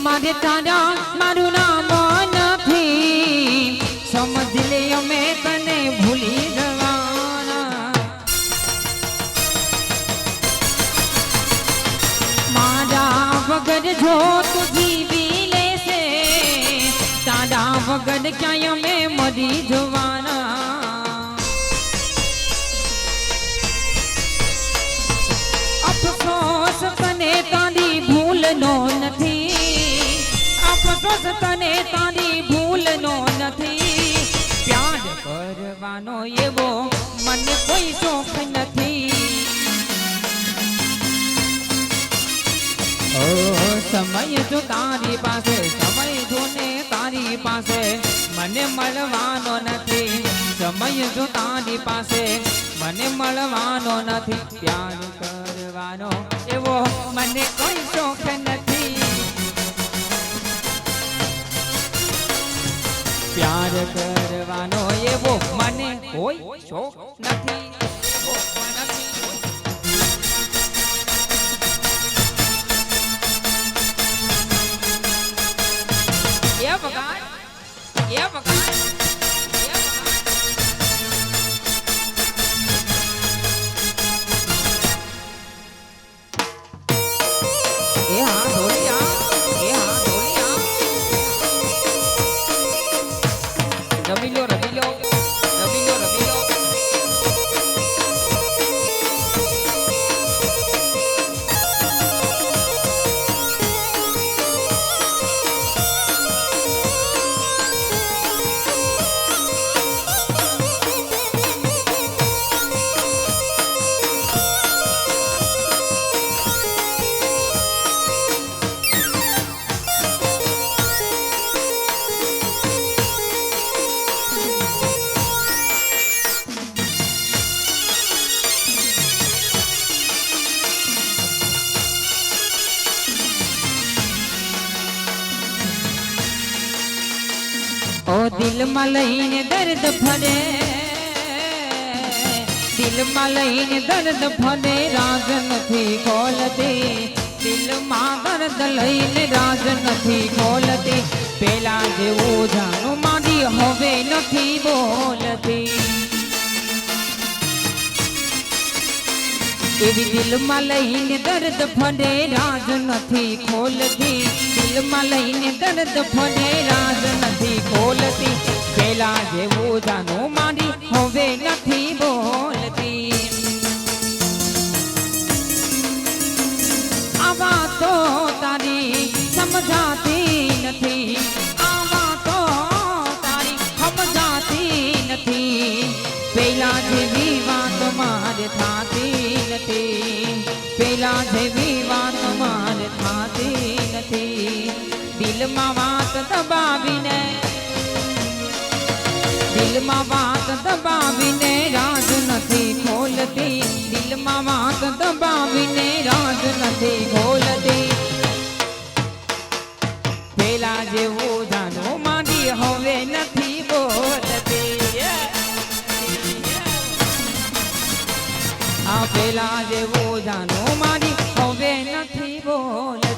મારે તારા મારું નામ નથી, સમજ લે અમે તને ભૂલી જવાના. મારા વગર જો તું જીવી લેશે, તારા વગર ક્યાંય અમે મરી જવાના. અફસોસ તને તારી ભૂલનો નથી, અફસોસ તને તારી ભૂલનો નથી. પ્યાર કરવાનો એવો મને કોઈ શોખ નથી. ઓ સમય જો તારી પાસે, સમય જો ને તારી પાસે, મને મળવાનો નથી. સમય જો તારી પાસે, મને મળવાનો નથી. પ્યાર કરવાનો એવો મને કોઈ શોખ નથી. પ્યાર કરવાનો એવો મને કોઈ શોખ નથી. એ વગાડ, એ વગાડ. એ હા ઢોલિયા, એ હા ઢોલિયા. રમી લો, રમી લો, રમી લો, રમી લો. ઓ દિલમાં લઈને દર્દ ફરે, દિલમાં લઈને દર્દ ફરે, રાજ નથી ખોલતી. દિલમાં દર્દ લઈને રાજ નથી ખોલતી. પેલા જેવું જાણું મારી હવે નથી બોલતી. એવી દિલમાં લઈને દર્દ ફરે, રાજ નથી ખોલતી. દિલમાં લઈને દર્દ ફરે, રાજ નથી ખોલતી. પેલા જેવું જાણું મારી હવે નથી બોલતી. આવા તો તારી સમજાતી નથી, આવા તો તારી સમજાતી નથી. પેલા જેવી વાત મારે થાતી નથી, પેલા જેવી વાત મારે થાતી નથી. દિલમાં વાત દબાવીને, દિલમાં વાત દબાવીને રાજ નથી ખોલતી. દિલમાં વાત દબાવીને રાજ નથી ખોલતી. પેલા જેવું જાણો મારી હવે નથી બોલતી. આ પેલા જેવું જાણો મારી હવે નથી બોલતી.